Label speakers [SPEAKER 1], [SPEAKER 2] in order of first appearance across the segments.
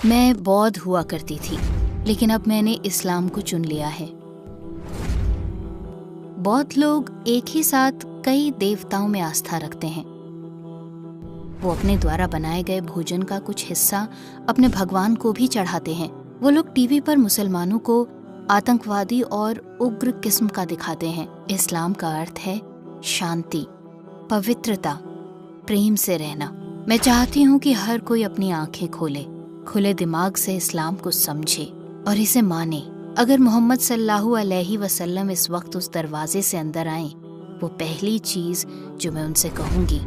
[SPEAKER 1] मैं बौद्ध हुआ करती थी, लेकिन अब मैंने इस्लाम को चुन लिया है। बौद्ध लोग एक ही साथ कई देवताओं में आस्था रखते हैं। वो अपने द्वारा बनाए गए भोजन का कुछ हिस्सा अपने भगवान को भी चढ़ाते हैं। वो लोग टीवी पर मुसलमानों को आतंकवादी और उग्र किस्म का दिखाते हैं। इस्लाम का अर्थ है शांति, पवित्रता, प्रेम से रहना। मैं चाहती हूँ कि हर कोई अपनी आंखें खोले, खुले दिमाग से इस्लाम को समझे और इसे माने। अगर मोहम्मद सल्लल्लाहु अलैहि वसल्लम इस वक्त उस दरवाजे से अंदर आए, वो पहली चीज जो मैं उनसे कहूंगी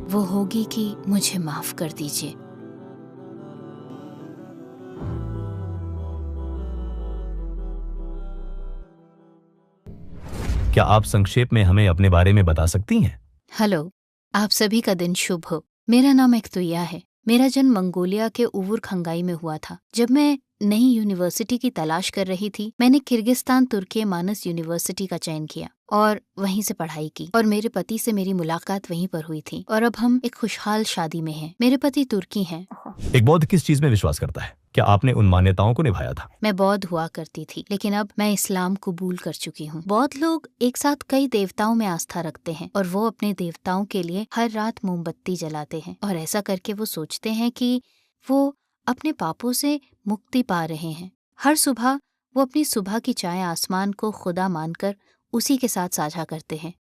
[SPEAKER 1] वो होगी कि मुझे माफ कर दीजिए।
[SPEAKER 2] क्या आप संक्षेप में हमें अपने बारे में बता सकती हैं?
[SPEAKER 1] हेलो, आप सभी का दिन शुभ हो। मेरा नाम एक्तुया है। मेरा जन्म मंगोलिया के उवुर खंगाई में हुआ था। जब मैं नई यूनिवर्सिटी की तलाश कर रही थी, मैंने किर्गिस्तान तुर्की मानस यूनिवर्सिटी का चयन किया और वहीं से पढ़ाई की। और मेरे पति से मेरी मुलाकात वहीं पर हुई थी और अब हम एक खुशहाल शादी में हैं। मेरे पति तुर्की हैं।
[SPEAKER 2] एक बौद्ध किस चीज में विश्वास करता है? क्या आपने उन मान्यताओं को निभाया था?
[SPEAKER 1] मैं बौद्ध हुआ करती थी, लेकिन अब मैं इस्लाम कबूल कर चुकी हूँ। बौद्ध लोग एक साथ कई देवताओं में आस्था रखते हैं और वो अपने देवताओं के लिए हर रात मोमबत्ती जलाते हैं। और ऐसा करके वो सोचते हैं कि वो अपने पापों से मुक्ति पा रहे हैं। हर सुबह वो अपनी सुबह की चाय आसमान को खुदा मानकर उसी के साथ साझा करते हैं।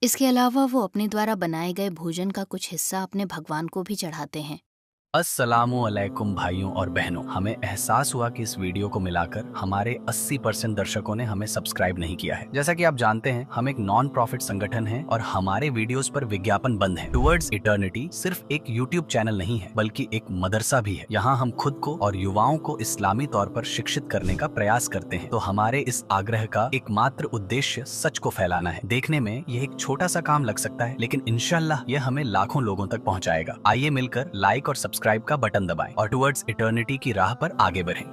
[SPEAKER 1] इसके अलावा वो अपने द्वारा बनाए गए भोजन का कुछ हिस्सा अपने भगवान को भी चढ़ाते हैं।
[SPEAKER 3] अस्सलामु अलैकुम भाइयों और बहनों, हमें एहसास हुआ कि इस वीडियो को मिलाकर हमारे 80% दर्शकों ने हमें सब्सक्राइब नहीं किया है। जैसा कि आप जानते हैं, हम एक नॉन प्रॉफिट संगठन हैं और हमारे वीडियोस पर विज्ञापन बंद है। टुवर्ड्स इटर्निटी सिर्फ एक यूट्यूब चैनल नहीं है, बल्कि एक मदरसा भी है। यहाँ हम खुद को और युवाओं को इस्लामी तौर पर शिक्षित करने का प्रयास करते हैं। तो हमारे इस आग्रह का एकमात्र उद्देश्य सच को फैलाना है। देखने में यह एक छोटा सा काम लग सकता है, लेकिन इंशाल्लाह यह हमें लाखों लोगों तक पहुँचाएगा। आइए मिलकर लाइक और सब्सक्राइब का बटन दबाएं और टुवर्ड्स इटर्निटी की राह पर आगे बढ़ें।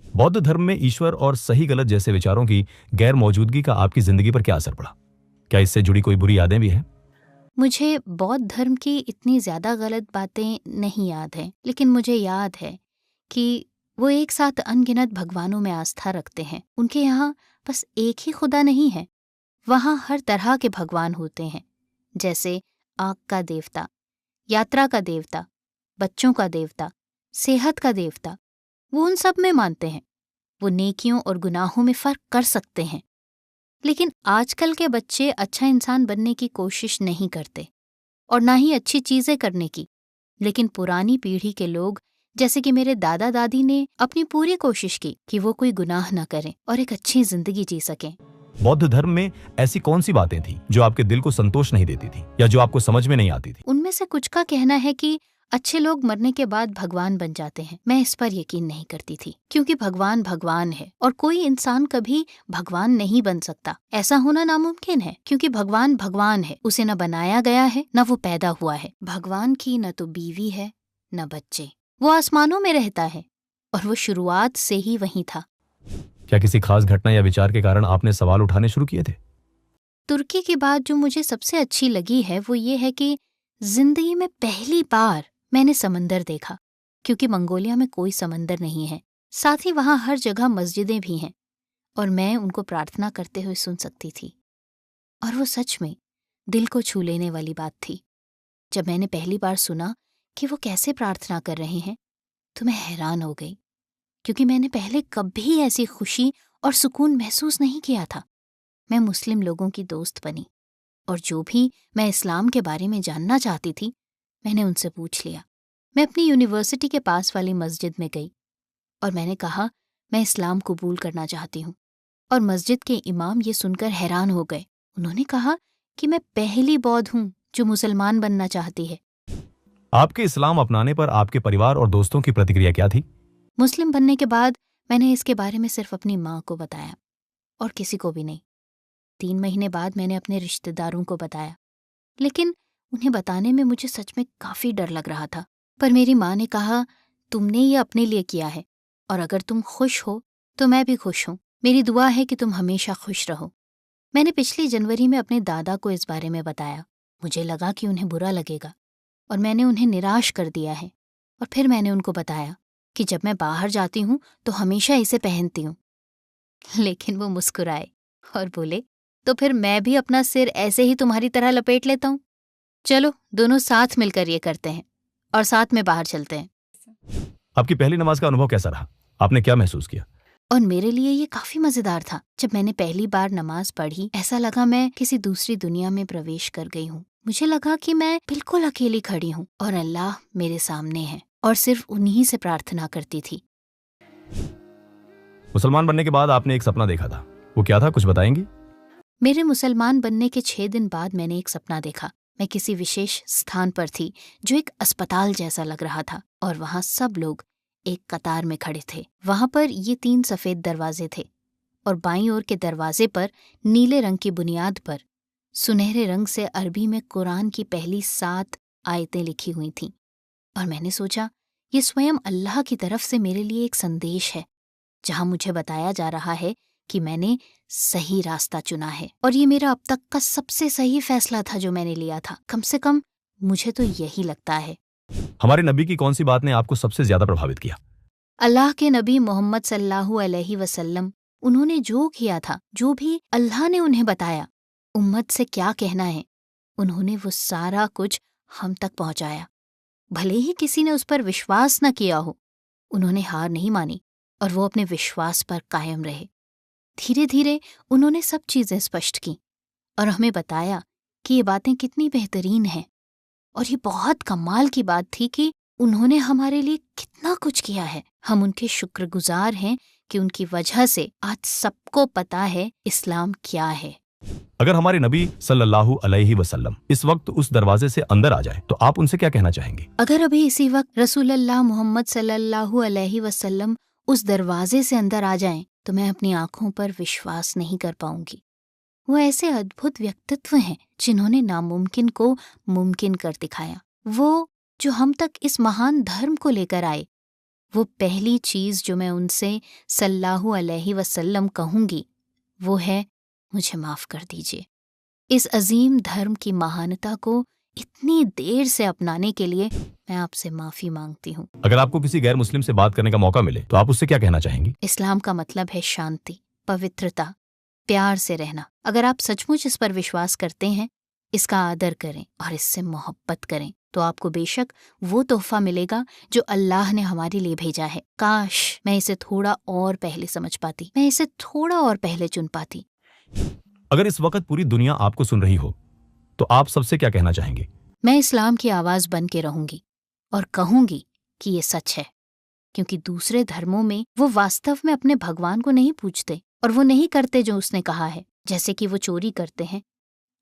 [SPEAKER 2] बौद्ध धर्म में ईश्वर और सही गलत जैसे विचारों की गैर मौजूदगी का आपकी जिंदगी पर क्या असर पड़ा? क्या इससे जुड़ी कोई बुरी यादें भी हैं?
[SPEAKER 1] मुझे बौद्ध धर्म की इतनी ज्यादा गलत बातें नहीं याद हैं, लेकिन मुझे याद है कि वो एक साथ अनगिनत भगवानों में आस्था रखते हैं। उनके यहाँ बस एक ही खुदा नहीं है, वहाँ हर तरह के भगवान होते हैं, जैसे आग का देवता, यात्रा का देवता, बच्चों का देवता, सेहत का देवता। वो उन सब में मानते हैं। वो नेकियों और गुनाहों में फर्क कर सकते हैं। लेकिन आजकल के बच्चे अच्छा इंसान बनने की कोशिश नहीं करते और ना ही अच्छी चीजें करने की। लेकिन पुरानी पीढ़ी के लोग, जैसे कि मेरे दादा दादी, ने अपनी पूरी कोशिश की कि वो कोई गुनाह न करें और एक अच्छी जिंदगी जी सकें।
[SPEAKER 2] बौद्ध धर्म में ऐसी कौन सी बातें थी जो आपके दिल को संतोष नहीं देती थी या जो आपको समझ में नहीं आती थी?
[SPEAKER 1] उनमें से कुछ का कहना है कि अच्छे लोग मरने के बाद भगवान बन जाते हैं। मैं इस पर यकीन नहीं करती थी, क्योंकि भगवान भगवान है और कोई इंसान कभी भगवान नहीं बन सकता। ऐसा होना नामुमकिन है, क्योंकि भगवान भगवान है। उसे न बनाया गया है, न वो पैदा हुआ है। भगवान की न तो बीवी है न बच्चे। वो आसमानों में रहता है और वो शुरुआत से ही वहीं था।
[SPEAKER 2] क्या किसी खास घटना या विचार के कारण आपने सवाल उठाने शुरू किए थे?
[SPEAKER 1] तुर्की की बात जो मुझे सबसे अच्छी लगी है वो ये है कि जिंदगी में पहली बार मैंने समंदर देखा, क्योंकि मंगोलिया में कोई समंदर नहीं है। साथ ही वहाँ हर जगह मस्जिदें भी हैं और मैं उनको प्रार्थना करते हुए सुन सकती थी। और वो सच में दिल को छू लेने वाली बात थी। जब मैंने पहली बार सुना कि वो कैसे प्रार्थना कर रहे हैं, तो मैं हैरान हो गई, क्योंकि मैंने पहले कभी ऐसी खुशी और सुकून महसूस नहीं किया था। मैं मुस्लिम लोगों की दोस्त बनी और जो भी मैं इस्लाम के बारे में जानना चाहती थी, मैंने उनसे पूछ लिया। मैं अपनी यूनिवर्सिटी के पास वाली मस्जिद में गई और मैंने कहा, मैं इस्लाम कबूल करना चाहती हूँ। और मस्जिद के इमाम ये सुनकर हैरान हो गए। उन्होंने कहा कि मैं पहली बौद्ध हूँ जो मुसलमान बनना चाहती है।
[SPEAKER 2] आपके इस्लाम अपनाने पर आपके परिवार और दोस्तों की प्रतिक्रिया क्या थी?
[SPEAKER 1] मुस्लिम बनने के बाद मैंने इसके बारे में सिर्फ अपनी माँ को बताया और किसी को भी नहीं। 3 महीने बाद मैंने अपने रिश्तेदारों को बताया, लेकिन उन्हें बताने में मुझे सच में काफी डर लग रहा था। पर मेरी माँ ने कहा, तुमने ये अपने लिए किया है और अगर तुम खुश हो तो मैं भी खुश हूँ। मेरी दुआ है कि तुम हमेशा खुश रहो। मैंने पिछली जनवरी में अपने दादा को इस बारे में बताया। मुझे लगा कि उन्हें बुरा लगेगा और मैंने उन्हें निराश कर दिया है। और फिर मैंने उनको बताया कि जब मैं बाहर जाती हूँ तो हमेशा इसे पहनती हूँ। लेकिन वो मुस्कुराए और बोले, तो फिर मैं भी अपना सिर ऐसे ही तुम्हारी तरह लपेट लेता हूँ। चलो दोनों साथ मिलकर ये करते हैं और साथ में बाहर चलते हैं।
[SPEAKER 2] आपकी पहली नमाज का अनुभव कैसा रहा? आपने क्या महसूस किया?
[SPEAKER 1] और मेरे लिए ये काफी मजेदार था। जब मैंने पहली बार नमाज पढ़ी, ऐसा लगा मैं किसी दूसरी दुनिया में प्रवेश कर गई हूँ। मुझे लगा कि मैं बिल्कुल अकेली खड़ी हूँ और अल्लाह मेरे सामने है और सिर्फ उन्हीं से प्रार्थना करती थी।
[SPEAKER 2] मुसलमान बनने के बाद आपने एक सपना देखा था, वो क्या था, कुछ बताएंगी?
[SPEAKER 1] मेरे मुसलमान बनने के 6 दिन बाद मैंने एक सपना देखा। मैं किसी विशेष स्थान पर थी जो एक अस्पताल जैसा लग रहा था और वहाँ सब लोग एक कतार में खड़े थे। वहाँ पर ये 3 सफेद दरवाजे थे और बाईं ओर के दरवाजे पर नीले रंग की बुनियाद पर सुनहरे रंग से अरबी में कुरान की पहली 7 आयतें लिखी हुई थीं। और मैंने सोचा, ये स्वयं अल्लाह की तरफ से मेरे लिए एक संदेश है, जहाँ मुझे बताया जा रहा है कि मैंने सही रास्ता चुना है और ये मेरा अब तक का सबसे सही फैसला था जो मैंने लिया था। कम से कम मुझे तो यही लगता है।
[SPEAKER 2] हमारे नबी की कौन सी बात ने आपको सबसे ज्यादा प्रभावित किया?
[SPEAKER 1] अल्लाह के नबी मोहम्मद सल्लल्लाहु अलैहि वसल्लम, उन्होंने जो किया था, जो भी अल्लाह ने उन्हें बताया, उम्मत से क्या कहना है, उन्होंने वो सारा कुछ हम तक पहुंचाया। भले ही किसी ने उस पर विश्वास न किया हो, उन्होंने हार नहीं मानी और वो अपने विश्वास पर कायम रहे। धीरे धीरे उन्होंने सब चीजें स्पष्ट की और हमें बताया कि ये बातें कितनी बेहतरीन हैं। और ये बहुत कमाल की बात थी कि उन्होंने हमारे लिए कितना कुछ किया है। हम उनके शुक्रगुजार हैं कि उनकी वजह से आज सबको पता है इस्लाम क्या है।
[SPEAKER 2] अगर हमारे नबी सल्लल्लाहु अलैहि वसल्लम इस वक्त उस दरवाजे से अंदर आ जाए तो आप उनसे क्या कहना चाहेंगे?
[SPEAKER 1] अगर अभी इसी वक्त रसूलुल्लाह मोहम्मद सल्लल्लाहु अलैहि वसल्लम उस दरवाजे से अंदर आ जाएं, तो मैं अपनी आंखों पर विश्वास नहीं कर पाऊंगी। वो ऐसे अद्भुत व्यक्तित्व हैं जिन्होंने नामुमकिन को मुमकिन कर दिखाया। वो जो हम तक इस महान धर्म को लेकर आए। वो पहली चीज जो मैं उनसे सल्लल्लाहु अलैहि वसल्लम कहूंगी वो है, मुझे माफ कर दीजिए। इस अजीम धर्म की महानता को इतनी देर से अपनाने के लिए मैं आपसे माफी मांगती हूँ।
[SPEAKER 2] अगर आपको किसी गैर मुस्लिम से बात करने का मौका मिले तो आप उससे क्या कहना चाहेंगी?
[SPEAKER 1] इस्लाम का मतलब है शांति, पवित्रता, प्यार से रहना। अगर आप सचमुच इस पर विश्वास करते हैं, इसका आदर करें और इससे मोहब्बत करें, तो आपको बेशक वो तोहफा मिलेगा जो अल्लाह ने हमारे लिए भेजा है। काश मैं इसे थोड़ा और पहले समझ पाती, मैं इसे थोड़ा और पहले चुन पाती।
[SPEAKER 2] अगर इस वक्त पूरी दुनिया आपको सुन रही हो तो आप सबसे क्या कहना चाहेंगे?
[SPEAKER 1] मैं इस्लाम की आवाज बन के रहूंगी और कहूंगी कि ये सच है, क्योंकि दूसरे धर्मों में वो वास्तव में अपने भगवान को नहीं पूजते और वो नहीं करते जो उसने कहा है। जैसे कि वो चोरी करते हैं,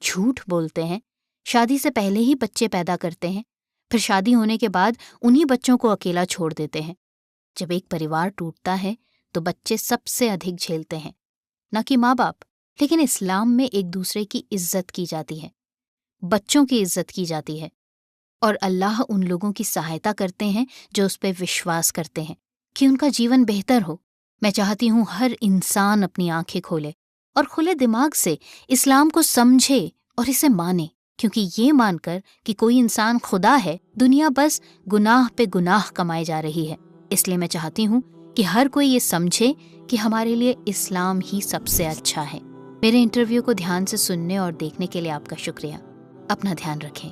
[SPEAKER 1] झूठ बोलते हैं, शादी से पहले ही बच्चे पैदा करते हैं, फिर शादी होने के बाद उन्हीं बच्चों को अकेला छोड़ देते हैं। जब एक परिवार टूटता है तो बच्चे सबसे अधिक झेलते हैं, न कि माँ बाप। लेकिन इस्लाम में एक दूसरे की इज्जत की जाती है, बच्चों की इज्जत की जाती है और अल्लाह उन लोगों की सहायता करते हैं जो उस पर विश्वास करते हैं कि उनका जीवन बेहतर हो। मैं चाहती हूँ हर इंसान अपनी आंखें खोले और खुले दिमाग से इस्लाम को समझे और इसे माने, क्योंकि ये मानकर कि कोई इंसान खुदा है, दुनिया बस गुनाह पे गुनाह कमाए जा रही है। इसलिए मैं चाहती हूँ कि हर कोई ये समझे कि हमारे लिए इस्लाम ही सबसे अच्छा है। मेरे इंटरव्यू को ध्यान से सुनने और देखने के लिए आपका शुक्रिया। अपना ध्यान रखें।